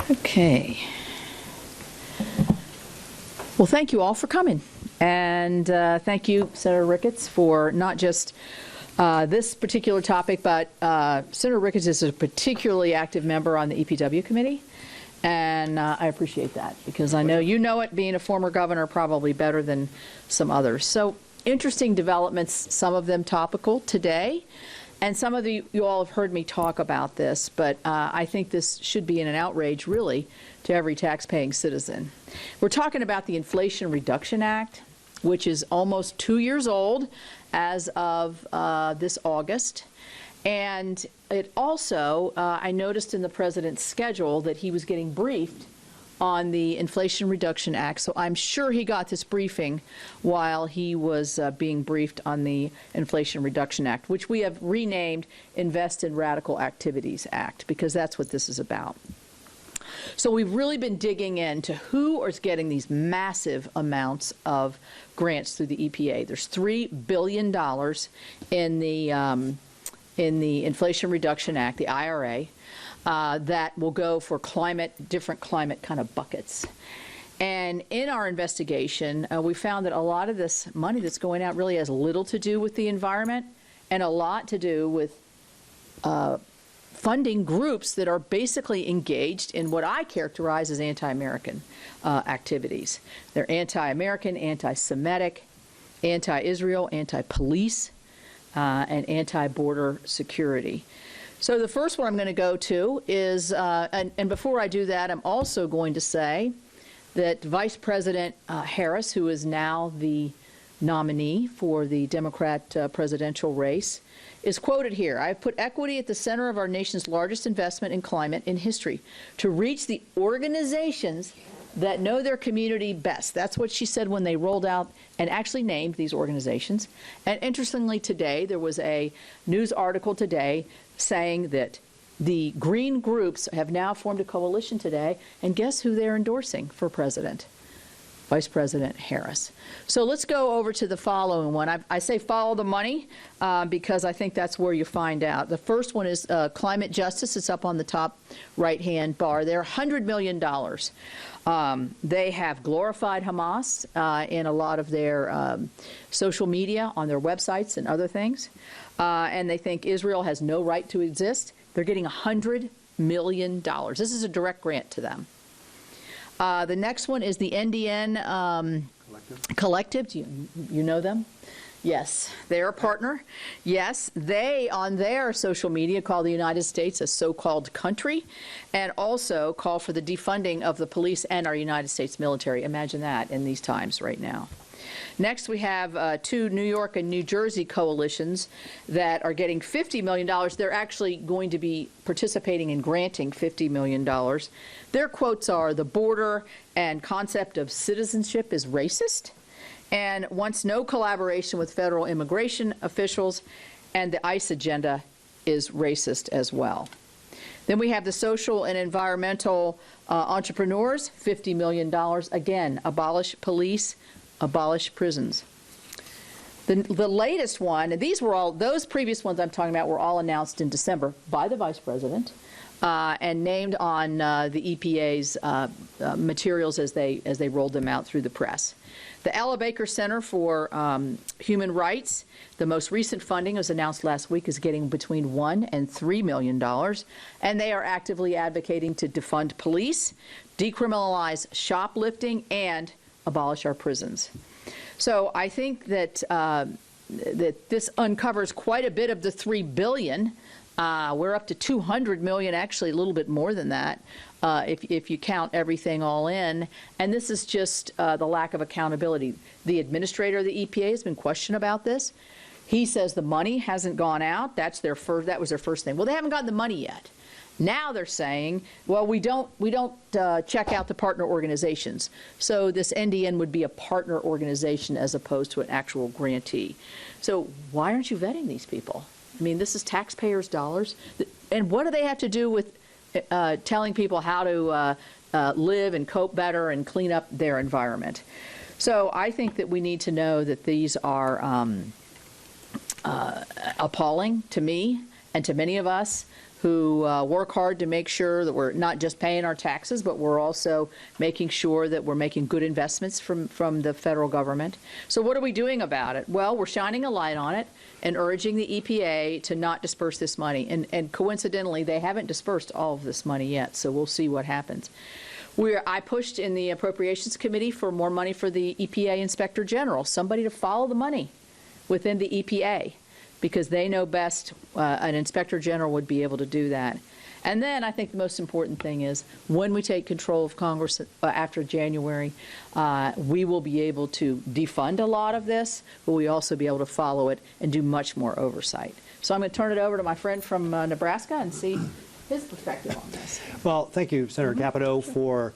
Okay. Well, thank you all for coming. And thank you, Senator Ricketts, for not just this particular topic, but Senator Ricketts is a particularly active member on the EPW committee. And I appreciate that, because I know you know it, being a former governor, probably better than some others. So interesting developments, some of them topical today. And some of you all have heard me talk about this, but I think this should be an outrage, really, to every tax-paying citizen. We're talking about the Inflation Reduction Act, which is almost 2 years old as of this August. And it also, I noticed in the president's schedule that he was getting briefed on the Inflation Reduction Act, so I'm sure he got this briefing while he was being briefed on the Inflation Reduction Act, which we have renamed Invest in Radical Activities Act, because that's what this is about. So we've really been digging into who is getting these massive amounts of grants through the EPA. There's $3 billion in the Inflation Reduction Act, the IRA, that will go for different climate kind of buckets. And in our investigation, we found that a lot of this money that's going out really has little to do with the environment and a lot to do with funding groups that are basically engaged in what I characterize as anti-American activities. They're anti-American, anti-Semitic, anti-Israel, anti-police, and anti-border security. So the first one I'm going to go to is, and before I do that, I'm also going to say that Vice President Harris, who is now the nominee for the Democrat presidential race, is quoted here. "I've put equity at the center of our nation's largest investment in climate in history to reach the organizations that know their community best." That's what she said when they rolled out and actually named these organizations. And interestingly, today, there was a news article today saying that the green groups have now formed a coalition today, and guess who they're endorsing for president? Vice President Harris. So let's go over to the following one. I say follow the money because I think that's where you find out. The first one is climate justice. It's up on the top right-hand bar there, $100 million. They have glorified Hamas in a lot of their social media, on their websites and other things. And they think Israel has no right to exist. They're getting $100 million. This is a direct grant to them. The next one is the NDN Collective. Do you know them? Yes, they're a partner. Yes, they, on their social media, call the United States a so-called country, and also call for the defunding of the police and our United States military. Imagine that in these times right now. Next, we have two New York and New Jersey coalitions that are getting $50 million. They're actually going to be participating in granting $50 million. Their quotes are, "The border and concept of citizenship is racist, and wants no collaboration with federal immigration officials, and the ICE agenda is racist as well." Then we have the social and environmental entrepreneurs, $50 million. Again, abolish police, abolish prisons. The latest one, and these were all, those previous ones I'm talking about were all announced in December by the Vice President and named on the EPA's materials as they rolled them out through the press. The Ella Baker Center for Human Rights, the most recent funding was announced last week, is getting between $1 and $3 million, and they are actively advocating to defund police, decriminalize shoplifting, and abolish our prisons. So I think that that this uncovers quite a bit of the $3 billion. We're up to $200 million, actually a little bit more than that, if you count everything all in. And this is just the lack of accountability. The administrator of the EPA has been questioned about this. He says the money hasn't gone out. That was their first thing. Well, they haven't gotten the money yet. Now they're saying, well, we don't check out the partner organizations. So this NDN would be a partner organization as opposed to an actual grantee. So why aren't you vetting these people? I mean, this is taxpayers' dollars. And what do they have to do with telling people how to live and cope better and clean up their environment? So I think that we need to know that these are appalling to me and to many of us who work hard to make sure that we're not just paying our taxes, but we're also making sure that we're making good investments from the federal government. So what are we doing about it? Well, we're shining a light on it and urging the EPA to not disperse this money. And coincidentally, they haven't dispersed all of this money yet, so we'll see what happens. I pushed in the Appropriations Committee for more money for the EPA Inspector General, somebody to follow the money within the EPA, because they know best. An Inspector General would be able to do that. And then I think the most important thing is when we take control of Congress after January, we will be able to defund a lot of this, but we also be able to follow it and do much more oversight. So I'm going to turn it over to my friend from Nebraska and see his perspective on this. Well, thank you, Senator Capito, for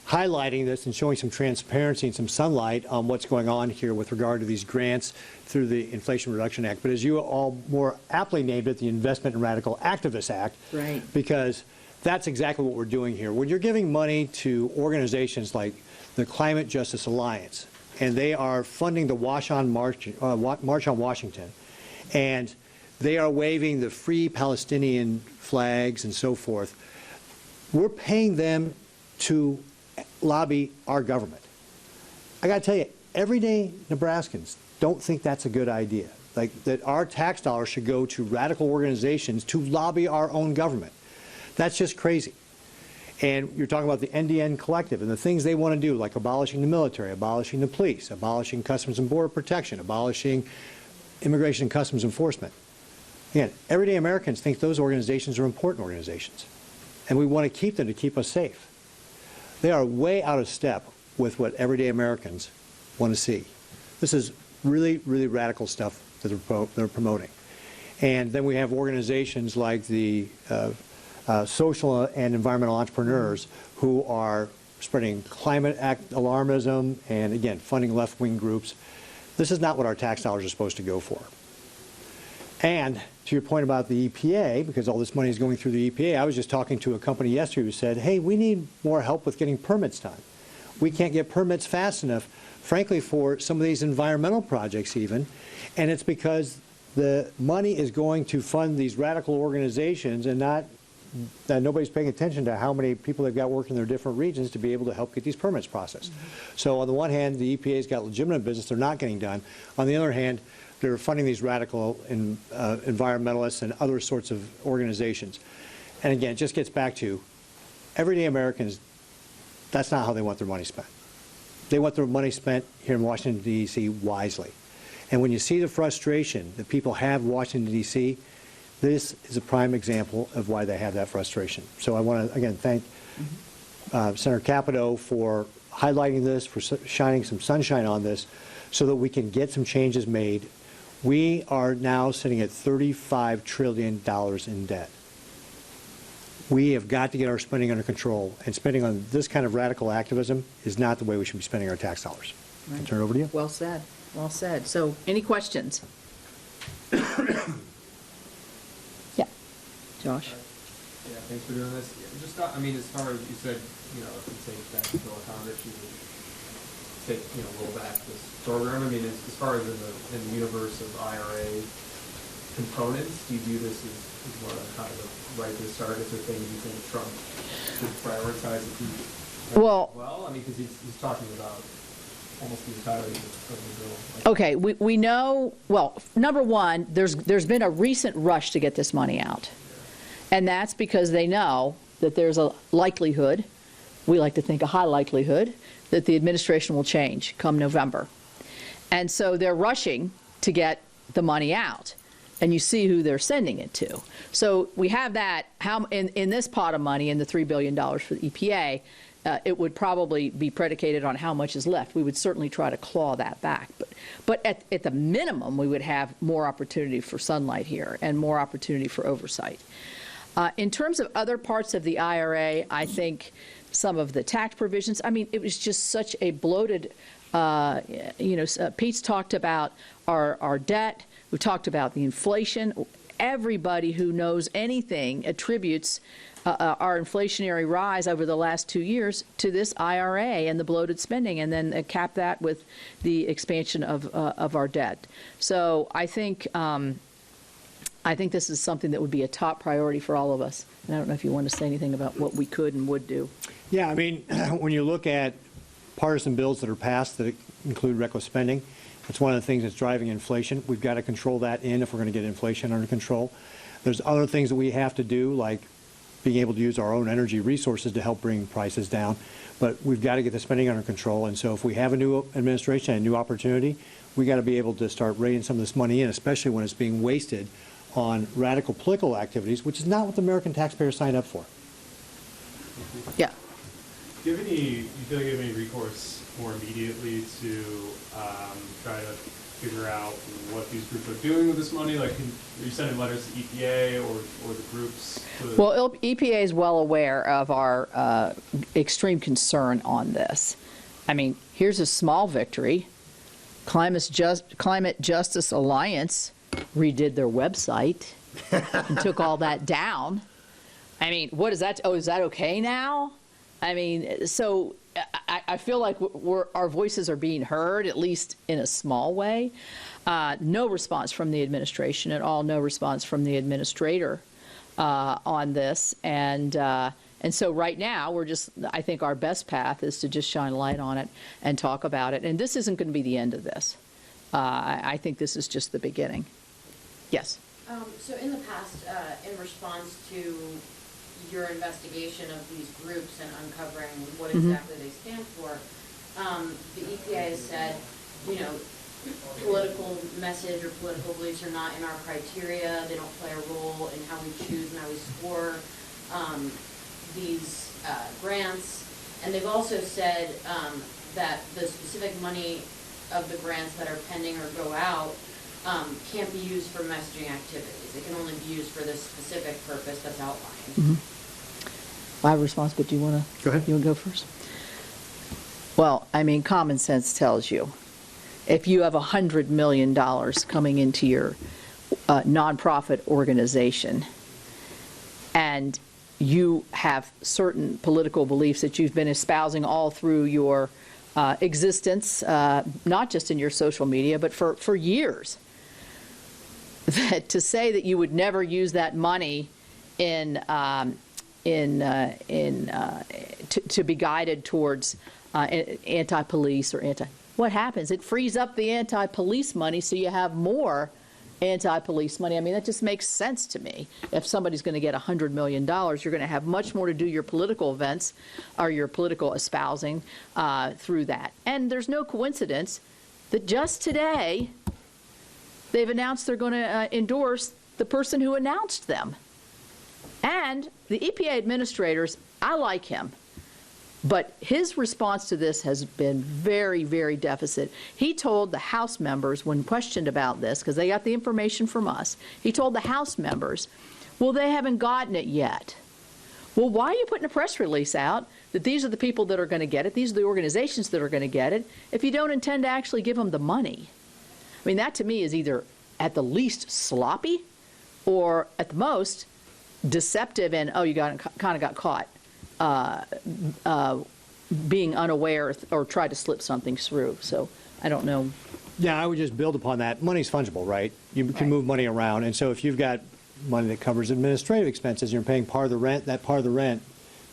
highlighting this and showing some transparency and some sunlight on what's going on here with regard to these grants through the Inflation Reduction Act. But as you all more aptly named it, the Investment in Radical Activists Act, right, because that's exactly what we're doing here. When you're giving money to organizations like the Climate Justice Alliance, and they are funding the March on Washington, and they are waving the Free Palestinian flags and so forth, we're paying them to lobby our government. I got to tell you, everyday Nebraskans don't think that's a good idea. Like that our tax dollars should go to radical organizations to lobby our own government. That's just crazy. And you're talking about the NDN Collective and the things they want to do, like abolishing the military, abolishing the police, abolishing Customs and Border Protection, abolishing Immigration and Customs Enforcement. Again, everyday Americans think those organizations are important organizations, and we want to keep them to keep us safe. They are way out of step with what everyday Americans want to see. This is really, really radical stuff that they're promoting. And then we have organizations like the social and environmental entrepreneurs who are spreading climate alarmism and, again, funding left-wing groups. This is not what our tax dollars are supposed to go for. And to your point about the EPA, because all this money is going through the EPA, I was just talking to a company yesterday who said, hey, we need more help with getting permits done. We can't get permits fast enough, frankly, for some of these environmental projects even, and it's because the money is going to fund these radical organizations and not that nobody's paying attention to how many people they've got working in their different regions to be able to help get these permits processed. So on the one hand, the EPA's got legitimate business they're not getting done. On the other hand, they're funding these radical environmentalists and other sorts of organizations. And again, it just gets back to everyday Americans, that's not how they want their money spent. They want their money spent here in Washington, D.C. wisely. And when you see the frustration that people have in Washington, D.C., this is a prime example of why they have that frustration. So I want to, again, thank Senator Capito for highlighting this, for shining some sunshine on this, so that we can get some changes made. We are now sitting at $35 trillion in debt. We have got to get our spending under control, and spending on this kind of radical activism is not the way we should be spending our tax dollars. Right. I'll turn it over to you. Well said. Well said. So any questions? Yeah. Josh? Yeah, thanks for doing this. Just, I mean, as far as you said, you know, if we take back control of Congress, you would take, you know, roll back this program. I mean, as far as in the universe of IRA components, do you view this as one of kind of the right this targets or things you think Trump should prioritize well? I mean, because he's talking about almost the entirety of the bill. Like, Okay, we know, well, number one, there's been a recent rush to get this money out. And that's because they know that there's a likelihood, we like to think a high likelihood, that the administration will change come November. And so they're rushing to get the money out. And you see who they're sending it to. So we have that. How in this pot of money, in the $3 billion for the EPA, it would probably be predicated on how much is left. We would certainly try to claw that back. But at the minimum, we would have more opportunity for sunlight here and more opportunity for oversight. In terms of other parts of the IRA, I think some of the tax provisions, I mean, it was just such a bloated, Pete's talked about our debt. We talked about the inflation. everybody who knows anything attributes our inflationary rise over the last 2 years to this IRA and the bloated spending, and then cap that with the expansion of our debt. So I think this is something that would be a top priority for all of us. And I don't know if you want to say anything about what we could and would do. Yeah, I mean, when you look at partisan bills that are passed that include reckless spending, it's one of the things that's driving inflation. We've got to control that if we're going to get inflation under control. There's other things that we have to do, like being able to use our own energy resources to help bring prices down. But we've got to get the spending under control. And so if we have a new administration and a new opportunity, we got to be able to start reining some of this money in, especially when it's being wasted on radical political activities, which is not what the American taxpayer signed up for. Yeah. Do you feel like you have any recourse more immediately to try to figure out what these groups are doing with this money? Like, are you sending letters to EPA or the groups? Well, EPA is well aware of our extreme concern on this. I mean, here's a small victory. Climate Justice Alliance redid their website and took all that down. I mean, what is that? Oh, is that okay now? I mean, so I feel like our voices are being heard, at least in a small way. No response from the administration at all, no response from the administrator on this. And so right now, I think our best path is to just shine a light on it and talk about it. And this isn't going to be the end of this. I think this is just the beginning. Yes? So in the past, in response to your investigation of these groups and uncovering what exactly they stand for, the EPA has said, political message or political beliefs are not in our criteria. They don't play a role in how we choose and how we score these grants. And they've also said that the specific money of the grants that are pending or go out can't be used for messaging activities. It can only be used for this specific purpose that's outlined. I have a response, but do you want to? Go ahead. You want to go first? Well, I mean, common sense tells you, if you have $100 million coming into your nonprofit organization, and you have certain political beliefs that you've been espousing all through your existence, not just in your social media, but for years, that to say that you would never use that money to be guided towards anti-police or what happens? It frees up the anti-police money, so you have more anti-police money. I mean, that just makes sense to me. If somebody's going to get $100 million, you're going to have much more to do your political events or your political espousing through that. And there's no coincidence that just today they've announced they're going to endorse the person who announced them. And the EPA administrators, I like him, but his response to this has been very, very deficit. He told the House members, when questioned about this, because they got the information from us, he told the House members, well, they haven't gotten it yet. Well, why are you putting a press release out that these are the people that are going to get it, these are the organizations that are going to get it, if you don't intend to actually give them the money? I mean, that to me is either at the least sloppy or at the most deceptive and, oh, you kind of got caught being unaware or tried to slip something through. So I don't know. Yeah, I would just build upon that. Money's fungible, right? You can move money around. And so if you've got money that covers administrative expenses, you're paying part of the rent, that part of the rent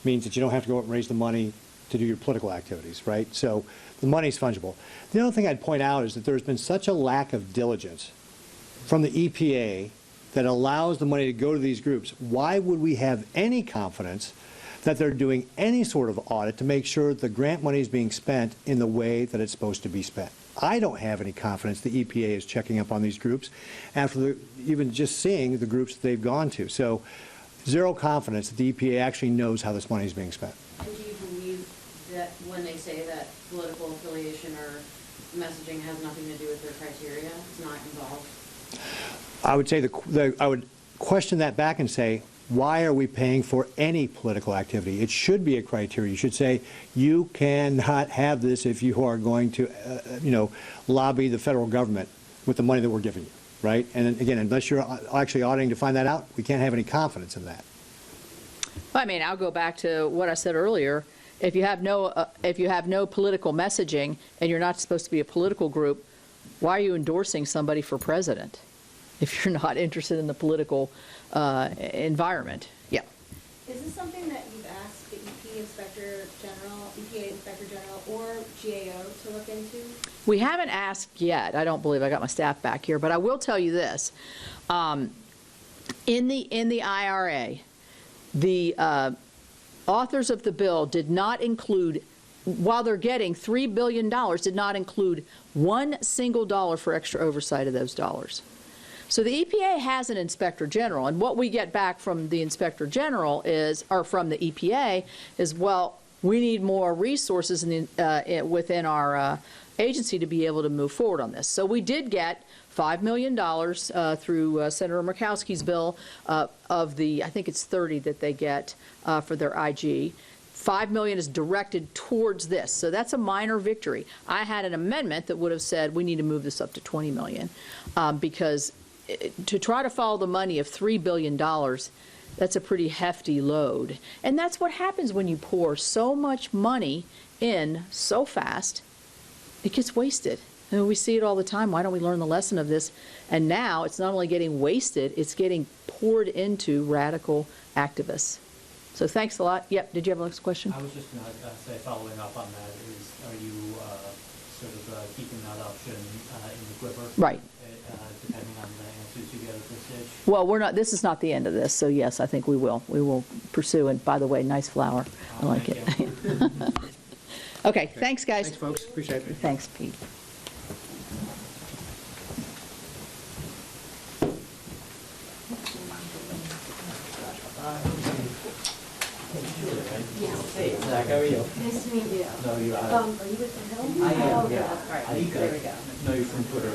means that you don't have to go out and raise the money to do your political activities, right? So the money's fungible. The other thing I'd point out is that there's been such a lack of diligence from the EPA that allows the money to go to these groups. Why would we have any confidence that they're doing any sort of audit to make sure the grant money is being spent in the way that it's supposed to be spent? I don't have any confidence the EPA is checking up on these groups after even just seeing the groups that they've gone to. So zero confidence that the EPA actually knows how this money is being spent. And do you believe that when they say that political affiliation or messaging has nothing to do with their criteria, it's not involved? I would say I would question that back and say, why are we paying for any political activity? It should be a criteria. You should say you cannot have this if you are going to, lobby the federal government with the money that we're giving you. right? And again, unless you're actually auditing to find that out, we can't have any confidence in that. I mean, I'll go back to what I said earlier. If you have no political messaging and you're not supposed to be a political group, why are you endorsing somebody for president if you're not interested in the political environment? Yeah. Is this something that you've asked the EPA Inspector General, or GAO to look into? We haven't asked yet. I don't believe I got my staff back here, but I will tell you this. In the IRA, the authors of the bill did not include, while they're getting $3 billion, did not include one single dollar for extra oversight of those dollars. So the EPA has an inspector general, and what we get back from the inspector general is, or from the EPA, is, well, we need more resources within our agency to be able to move forward on this. So we did get $5 million through Senator Murkowski's bill of the, I think it's 30 that they get for their IG. $5 million is directed towards this, so that's a minor victory. I had an amendment that would have said we need to move this up to $20 million because to try to follow the money of $3 billion, that's a pretty hefty load. And that's what happens when you pour so much money in so fast, it gets wasted. I mean, we see it all the time. Why don't we learn the lesson of this? And now it's not only getting wasted, it's getting poured into radical activists. So thanks a lot. Yep, did you have a next question? I was just going to say, following up on that, is are you sort of keeping that option in the quiver? Right. Depending on the answers you get at this stage? Well, we're not, this is not the end of this, so yes, I think we will. We will pursue, and by the way, nice flower. I like it. Okay, thanks, guys. Thanks, folks. Appreciate it. Thanks, Pete. Hey, Zach, how are you? Nice to meet you. No, you are. Are you with the Hill? I am, Oh, yeah. All right, I there we go. know you from Twitter.